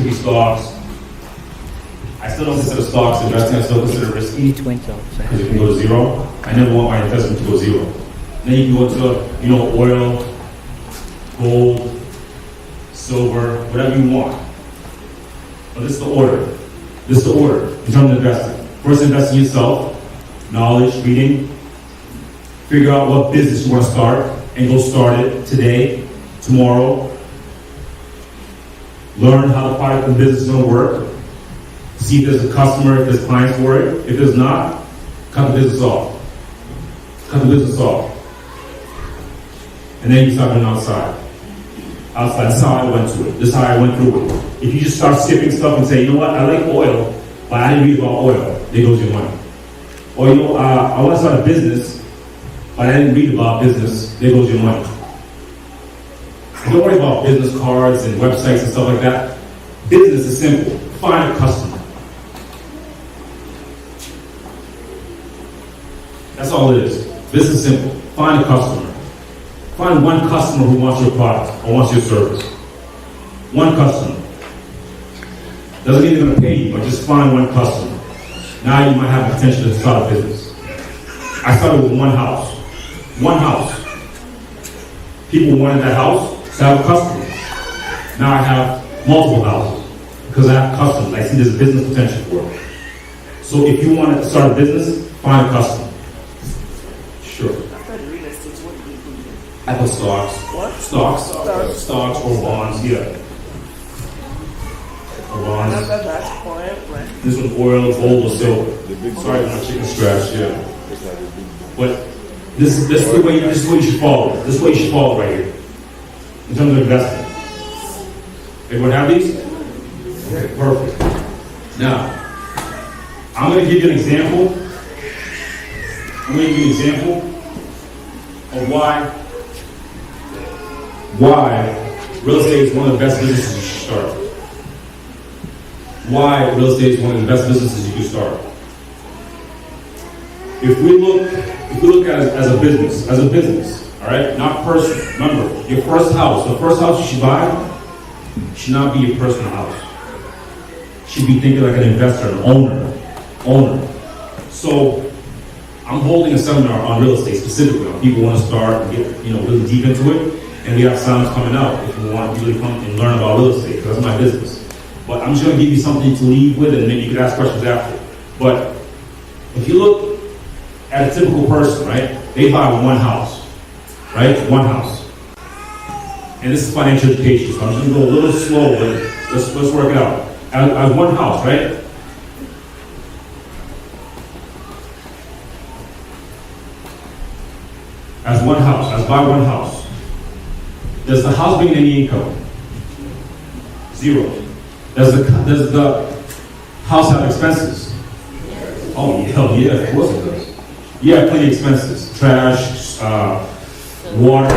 could be stocks. I still don't consider stocks investing. I still consider risky because it can go to zero. I never want my investment to go zero. Then you can go to, oil, gold, silver, whatever you want. But this is the order. This is the order in terms of investing. First, invest in yourself, knowledge, reading. Figure out what business you want to start and go start it today, tomorrow. Learn how the product and business is going to work. See if there's a customer, if there's clients for it. If there's not, cut the business off. Cut the business off. And then you start going outside. That's how I went to it. This is how I went through it. If you just start skipping stuff and say, you know what, I like oil, but I didn't read about oil, there goes your money. Or, I want to start a business, but I didn't read about business, there goes your money. Don't worry about business cards and websites and stuff like that. Business is simple. Find a customer. That's all it is. This is simple. Find a customer. Find one customer who wants your product or wants your service. One customer. Doesn't mean they're going to pay you, but just find one customer. Now you might have the potential to start a business. I started with one house. One house. People wanted that house, so I have a customer. Now I have multiple houses because I have customers. I see there's business potential for it. So if you want to start a business, find a customer. Sure. I put stocks. What? Stocks or bonds, yeah. Or bonds. This was oil, gold, or silver. Sorry for my chicken scratch, yeah. But this is the way you should follow. This is what you should follow right here. In terms of investing. Everyone have these? Okay, perfect. Now, I'm going to give you an example. I'm going to give you an example of why real estate is one of the best businesses you should start. Why real estate is one of the best businesses you can start. If we look at it as a business, all right, not personal. Remember, your first house, the first house you should buy should not be your personal house. You should be thinking like an investor, an owner. So, I'm holding a seminar on real estate specifically. On people want to start and get really deep into it, and we have seminars coming out if you want to really come and learn about real estate. Because that's my business. But I'm just going to give you something to leave with, and maybe you could ask questions after. But if you look at a typical person, right? They buy one house, right? One house. And this is financial education, so I'm just going to go a little slow, but let's work it out. As one house, right? As one house, as by one house. Does the house bring any income? Zero. Does the house have expenses? Oh, hell yeah, of course it does. You have plenty of expenses. Trash, water,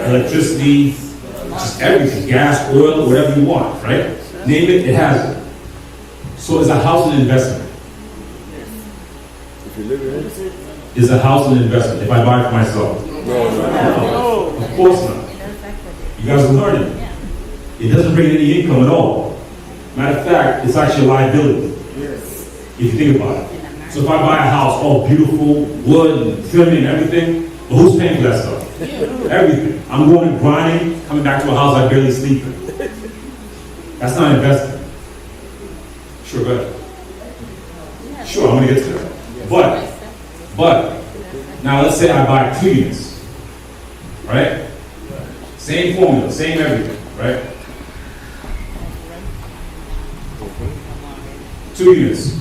electricity, just everything. Gas, oil, whatever you want, right? Name it, it has it. So is a house an investment? If you live in it? Is a house an investment if I buy it for myself? No. Of course not. You guys are learning. It doesn't bring any income at all. Matter of fact, it's actually a liability. If you think about it. So if I buy a house, all beautiful, wood and trimming and everything, well, who's paying for that stuff? Everything. I'm going and grinding, coming back to a house I barely sleep in. That's not investing. Sure, go ahead. Sure, I'm going to get to that. But, now let's say I buy 2 units, right? Same formula, same everything, right? 2 units.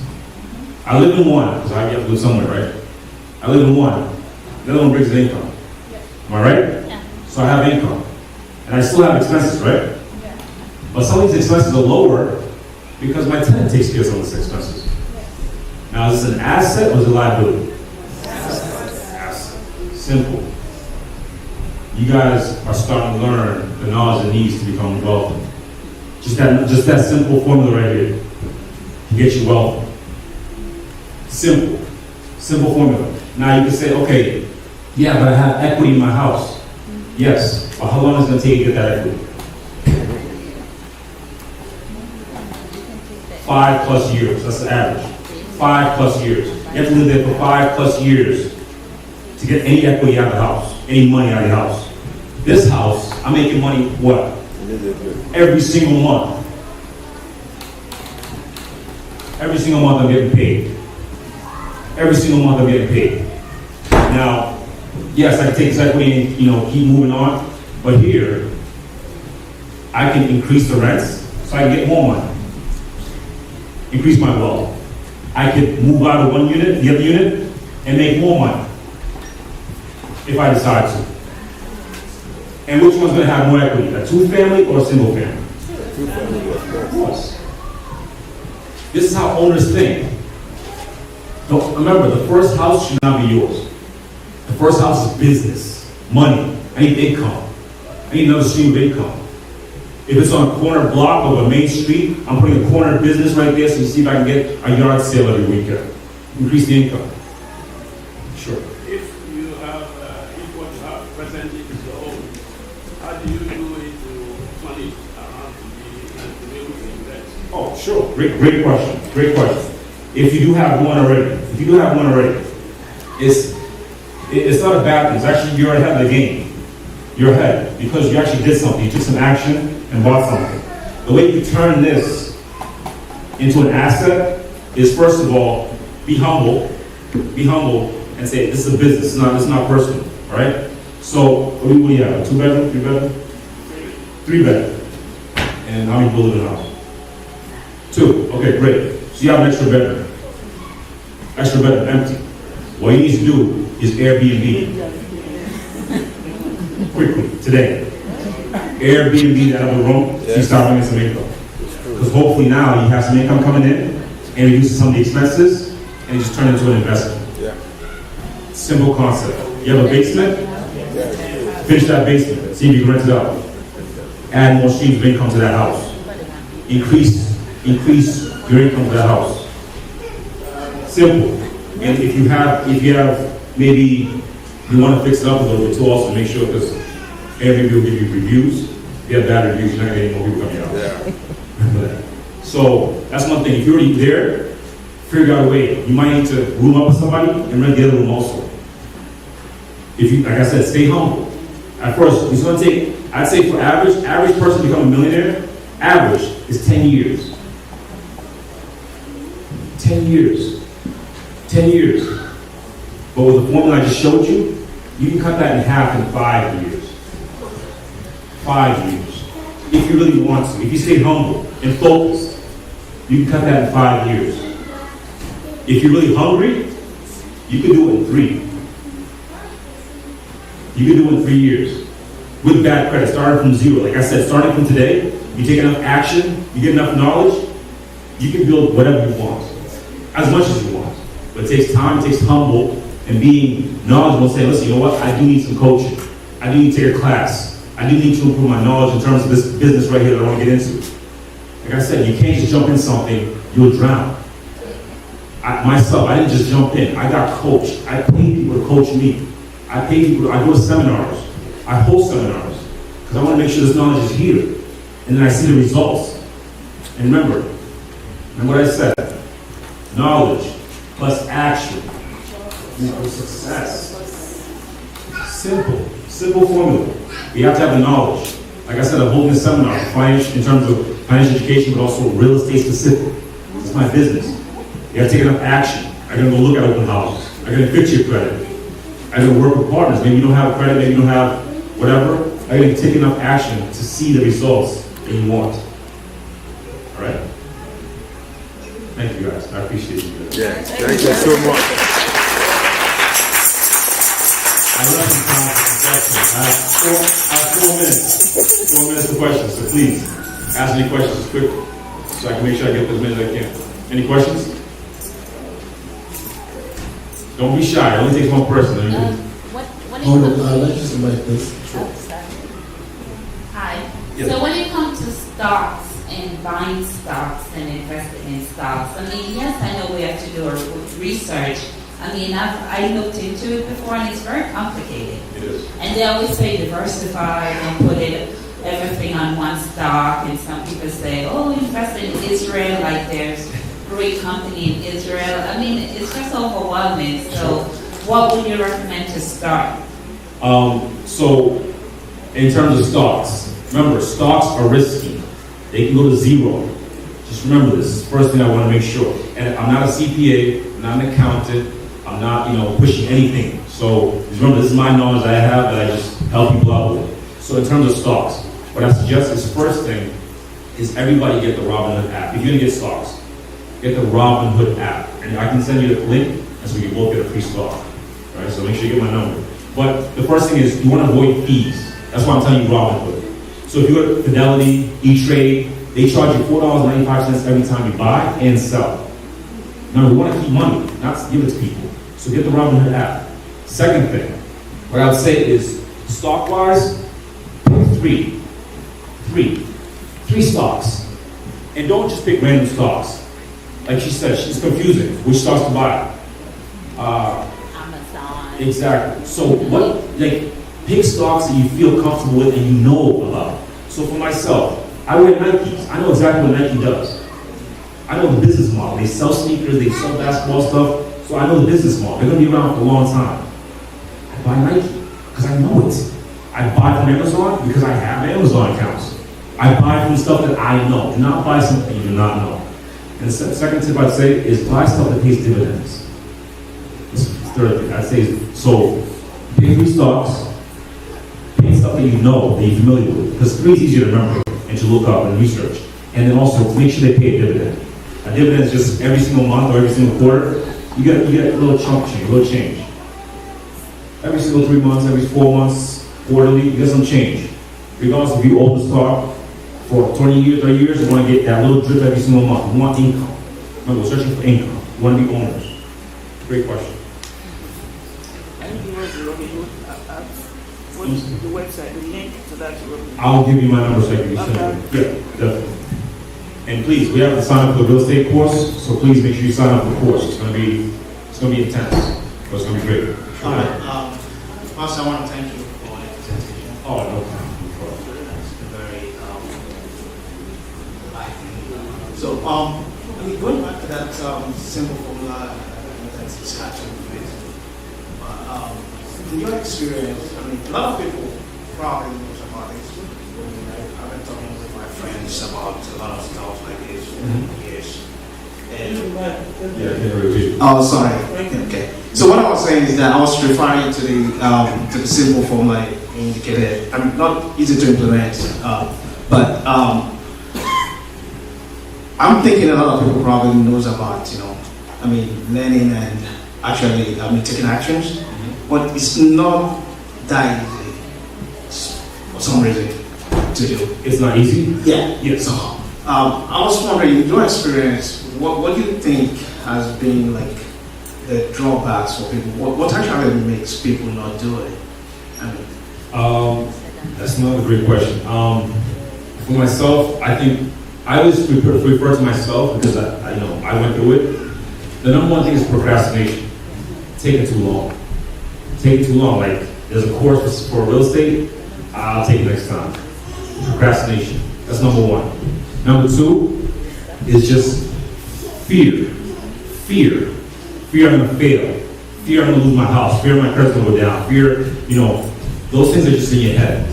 I live in one, because I have to live somewhere, right? I live in one. The other one brings in income. Am I right? Yeah. So I have income. And I still have expenses, right? Yeah. But some of these expenses are lower because my tenant takes care of some of these expenses. Now, is this an asset or is it a liability? Asset. Simple. You guys are starting to learn the knowledge it needs to become wealthy. Just that simple formula right here can get you wealthy. Simple formula. Now you can say, okay, yeah, but I have equity in my house. Yes, but how long is it going to take you to get that equity? 5+ years. That's the average. 5+ years. You have to live there for 5+ years to get any equity out of the house, any money out of the house. This house, I'm making money, what? Every single month. Every single month I'm getting paid. Every single month I'm getting paid. Now, yes, I can take this equity and keep moving on, but here, I can increase the rents so I can get more money. Increase my wealth. I could move out of one unit, the other unit, and make more money if I decide to. And which one's going to have more equity, a 2-family or a single family? 2-family, of course. This is how owners think. Don't, remember, the first house should not be yours. The first house is business, money. I need income. I need another stream of income. If it's on a corner block of a main street, I'm putting a corner business right there so you see if I can get a yard sale every weekend. Increase the income. Sure. If you have, if what you have presently is your own, how do you do it to turn it around to be able to invest? Oh, sure. Great question. Great question. If you do have one already, it's not a bad thing. It's actually, you're ahead of the game. You're ahead because you actually did something. You took some action and bought something. The way you turn this into an asset is, first of all, be humble and say, this is a business, it's not personal, all right? So, what do you have, 2-bedroom, 3-bedroom? 3-bedroom. And how many people live in the house? 2, okay, great. So you have an extra bedroom, empty. What you need to do is Airbnb. Quickly, today. Airbnb that other room, so you start bringing some income. Because hopefully now you have some income coming in, and reduce some of the expenses, and just turn it into an investment. Yeah. Simple concept. You have a basement? Finish that basement. See if you can rent it out. Add more streams of income to that house. Increase your income to that house. Simple. And if you have maybe you want to fix it up a little bit too, also make sure, because Airbnb will give you reviews. If you have bad reviews, you're not going to get more people coming out. Remember that. So that's one thing. If you're already there, figure out a way. You might need to room up with somebody and rent the other room also. If you, like I said, stay humble. At first, it's going to take, I'd say for average person to become a millionaire, average is 10 years. 10 years. 10 years. But with the formula I just showed you, you can cut that in half in 5 years. 5 years. If you really want to. If you stay humble and focused, you can cut that in 5 years. If you're really hungry, you can do it in 3. You can do it in 3 years. With bad credit, starting from 0. Like I said, starting from today, you take enough action, you get enough knowledge, you can build whatever you want. As much as you want. But it takes time, it takes humble, and being knowledgeable, saying, listen, you know what, I do need some coaching. I do need to take a class. I do need to improve my knowledge in terms of this business right here that I want to get into. Like I said, you can't just jump in something, you'll drown. I didn't just jump in. I got coached. I pay people to coach me. I pay people, I go to seminars. I host seminars. Because I want to make sure this knowledge is here. And then I see the results. And remember what I said. Knowledge plus action equals success. Simple formula. You have to have the knowledge. Like I said, I'm holding a seminar in terms of financial education, but also real estate specific. It's my business. You have to take enough action. I gotta go look at open houses. I gotta fix your credit. I gotta work with partners. Maybe you don't have credit, maybe you don't have whatever. I gotta take enough action to see the results that you want. All right? Thank you guys. I appreciate you guys. Yeah, thank you so much. I love some time for some questions. I have 4 minutes. 4 minutes for questions. So please, ask me questions quickly so I can make sure I get as many as I can. Any questions? Don't be shy. It only takes one person. Hold on, let's just invite this. Hi. Yes. So when it comes to stocks and buying stocks and investing in stocks, I mean, yes, I know we have to do our research. I mean, I looked into it before, and it's very complicated. It is. And they always say diversify, don't put everything on one stock. And some people say, oh, investing is Israel, like there's great company in Israel. I mean, it's just overwhelming. So what would you recommend to start? So in terms of stocks, remember, stocks are risky. They can go to zero. Just remember this. This is the first thing I want to make sure. And I'm not a CPA, I'm not an accountant, I'm not, pushing anything. So just remember, this is my knowledge that I have that I just help people out with. So in terms of stocks, what I suggest is first thing is everybody get the Robinhood app. If you're gonna get stocks, get the Robinhood app. And I can send you the link, and so you both get a free stock. All right, so make sure you get my number. But the first thing is you want to avoid fees. That's why I'm telling you Robinhood. So if you go to Fidelity, E-Trade, they charge you $4.95 every time you buy and sell. Now we want to keep money, not give it to people. So get the Robinhood app. Second thing, what I would say is stock-wise, pick three stocks. And don't just pick random stocks. Like she said, she's confusing which stocks to buy. Amazon. Exactly. So pick stocks that you feel comfortable with and you know about. So for myself, I wear Nikes. I know exactly what Nike does. I know the business model. They sell sneakers, they sell basketball stuff. So I know the business model. They're gonna be around for a long time. I buy Nike because I know it. I buy from Amazon because I have Amazon accounts. I buy from stuff that I know. Do not buy something you do not know. And the second tip I'd say is buy stuff that pays dividends. This is the third thing I'd say is, so pick 3 stocks, pick stuff that you know, that you're familiar with. Because 3 is easier to remember and to look up and research. And then also make sure they pay a dividend. A dividend is just every single month or every single quarter. You get a little chunk change, a little change. Every single 3 months, every 4 months, quarterly, you get some change. Regardless if you own the stock for 20 years, 30 years, you want to get that little drip every single month. You want income. Remember, we're searching for income. You want to be owners. Great question. Can you give us the Robinhood app? What is the website, the link to that Robinhood? I'll give you my number so I can be sent. Yeah, definitely. And please, we have to sign up for the real estate course, so please make sure you sign up for the course. It's gonna be intense, but it's gonna be great. All right. First, I want to thank you for the presentation. Oh, no problem. It's been very enlightening. So, going back to that simple formula that's discussion with, in your experience, a lot of people probably knows about this. I've been talking with my friends about a lot of stuff like this for years. And oh, sorry. Okay. So what I was saying is that I was referring to the simple formula indicated. Not easy to implement, but I'm thinking a lot of people probably knows about learning and actually taking actions, but it's not that easy for some reason to do. It's not easy? Yeah. Yes. So I was wondering, in your experience, what do you think has been like the drawbacks for people? What actually makes people not do it? That's another great question. For myself, I think I always refer to myself because I went through it. The number one thing is procrastination. Taking too long. Taking too long. Like there's a course for real estate, I'll take it next time. Procrastination. That's number one. Number 2 is just fear. Fear I'm gonna fail. Fear I'm gonna lose my house. Fear my credit's gonna go down. Fear, those things are just in your head.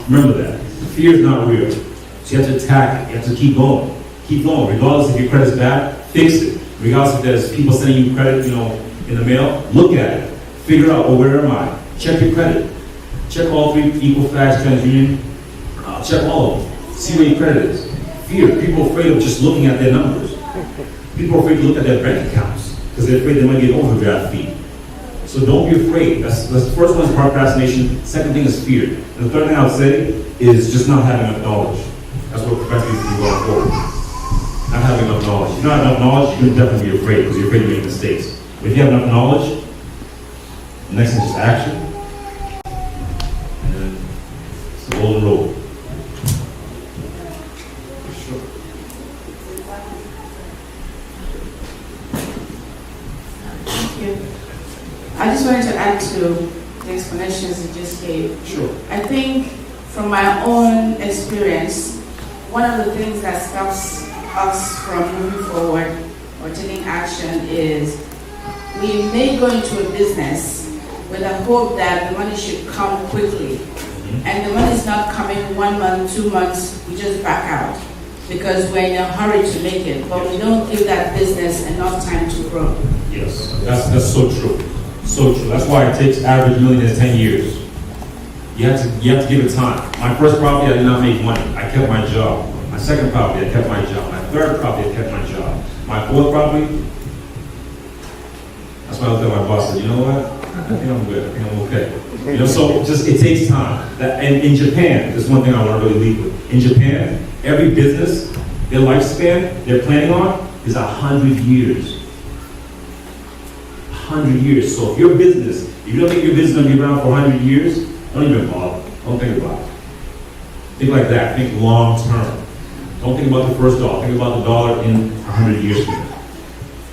Remember that. Fear is not real. So you have to attack it. You have to keep going. Keep going. Regardless if your credit's bad, fix it. Regardless if there's people sending you credit, in the mail, look at it. Figure out, where am I? Check your credit. Check all 3, Equifax, TransUnion. Check all of them. See where your credit is. Fear. People are afraid of just looking at their numbers. People are afraid to look at their bank accounts because they're afraid they might get an overdraft fee. So don't be afraid. That's the first one is procrastination. Second thing is fear. And the third thing I would say is just not having enough knowledge. That's what prevents people from going forward. Not having enough knowledge. If you don't have enough knowledge, you're going to definitely be afraid because you're afraid to make mistakes. But if you have enough knowledge, the next thing is just action. And then it's the golden rule. I just wanted to add to the explanations you just gave. Sure. I think from my own experience, one of the things that stops us from moving forward or taking action is we may go into a business with a hope that the money should come quickly. And the money is not coming 1 month, 2 months, we just back out because we're in a hurry to make it, but we don't give that business enough time to grow. Yes, that's so true. So true. That's why it takes average millionaires 10 years. You have to give it time. My first property, I did not make money. I kept my job. My second property, I kept my job. My third property, I kept my job. My fourth property, that's why I looked at my boss and said, you know what? I think I'm good. I think I'm okay. You know, so just it takes time. And in Japan, this is one thing I want to really leave with. In Japan, every business, their lifespan they're planning on is 100 years. 100 years. So if your business, if you don't think your business is going to be around for 100 years, don't even bother. Don't think about it. Think like that. Think long term. Don't think about the first dollar. Think about the dollar in 100 years from now.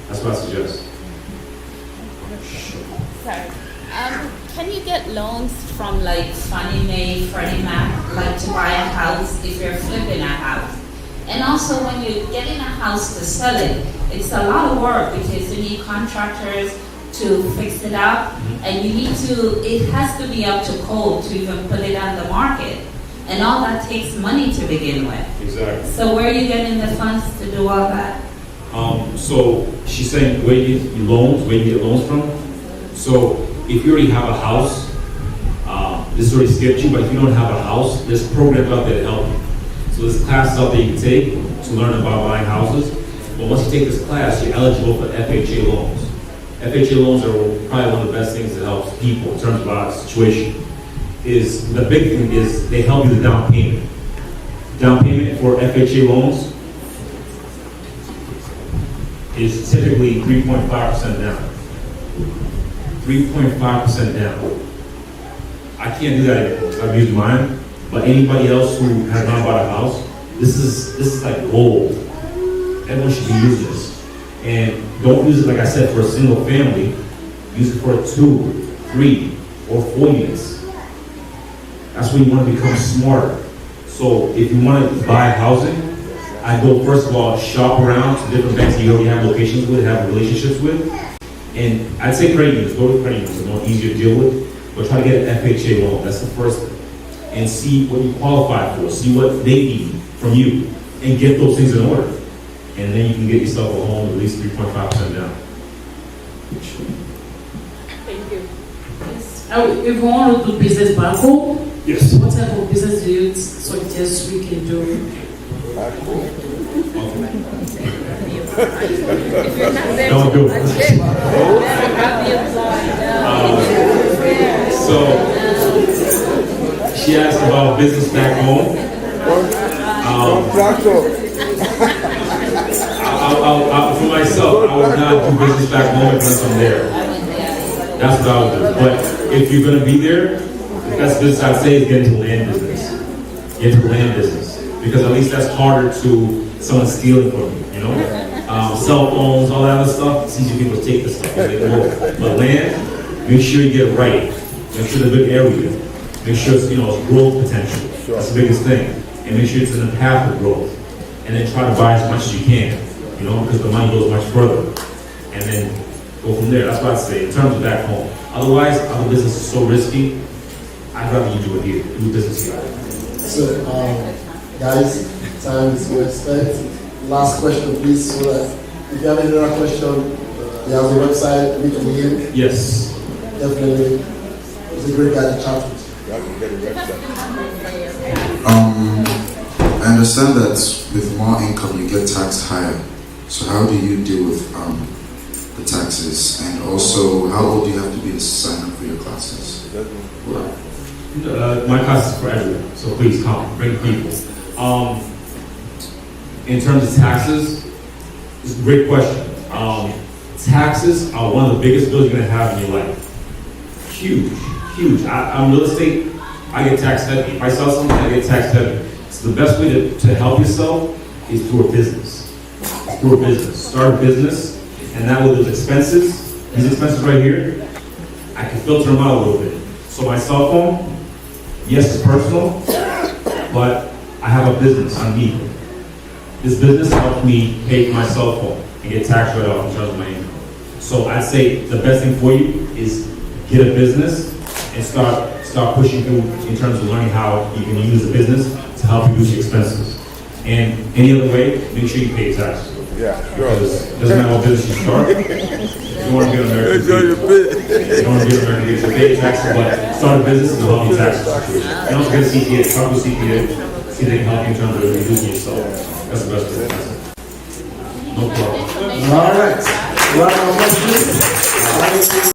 That's what I suggest. Sorry. Can you get loans from like Fannie Mae, Freddie Mac, like to buy a house if you're flipping a house? And also when you're getting a house to sell it, it's a lot of work because you need contractors to fix it up, and you need to, it has to be up to code to even put it on the market. And all that takes money to begin with. Exactly. So where are you getting the funds to do all that? So she's saying where you get loans, where you get loans from. So if you already have a house, this already skipped you, but if you don't have a house, there's programs out there to help you. So there's classes out there you can take to learn about buying houses. But once you take this class, you're eligible for FHA loans. FHA loans are probably one of the best things that helps people in terms of our situation. Is the big thing is they help you the down payment. Down payment for FHA loans is typically 3.5% down. 3.5% down. I can't do that because I've used mine, but anybody else who has not bought a house, this is like gold. Everyone should be using this. And don't use it, like I said, for a single family. Use it for 2, 3, or 4 units. That's when you want to become smarter. So if you want to buy housing, I go first of all shop around to different banks that you already have locations with, have relationships with, and I'd say credit unions. Go to credit unions; it's more easier to deal with. But try to get an FHA loan. That's the first thing, and see what you qualify for. See what they need from you, and get those things in order. And then you can get yourself a home at least 3.5% down. Thank you. If we want to do business banco, Yes. what type of business do you suggest we can do? Don't do it. So she asked about business back home. For myself, I would not do business back home unless I'm there. That's what I would do. But if you're going to be there, the best business I'd say is get into land business. Get into land business. Because at least that's harder to someone stealing from you, you know? Cell phones, all that other stuff, it's easy for people to take this stuff. But land, make sure you get it right. Make sure it's a good area. Make sure it's, it's growth potential. That's the biggest thing. And make sure it's in the path of growth. And then try to buy as much as you can, because the money goes much further. And then go from there. That's what I'd say in terms of back home. Otherwise, other business is so risky. I'd rather you do it here. Do business here. So, guys, time is well spent. Last question, please. So that if you have any other question, you have the website, we can hear. Yes. Definitely. It's a great guy to chat with. I understand that with more income you get taxed higher. So how do you deal with the taxes? And also, how old do you have to be to sign up for your classes? My class is for everyone, so please come, bring people. In terms of taxes, it's a great question. Taxes are one of the biggest bills you're going to have in your life. Huge, huge. I'm real estate, I get tax heavy. If I sell something, I get tax heavy. So the best way to help yourself is through a business. Through a business. Start a business, and that way those expenses, these expenses right here, I can filter them out a little bit. So my cell phone, yes, it's personal, but I have a business underneath it. This business helped me pay for my cell phone and get tax write-off in terms of my income. So I'd say the best thing for you is get a business and start pushing through in terms of learning how you can use the business to help reduce your expenses. And any other way, make sure you pay taxes. Yeah, Because it doesn't matter what business you start. If you want to be an American, you don't want to be an American, you pay taxes, but start a business and help you taxes. And also get a CPA, talk to a CPA, see if they can help you in terms of reducing yourself. That's the best way. No problem. All right. Round of applause, please.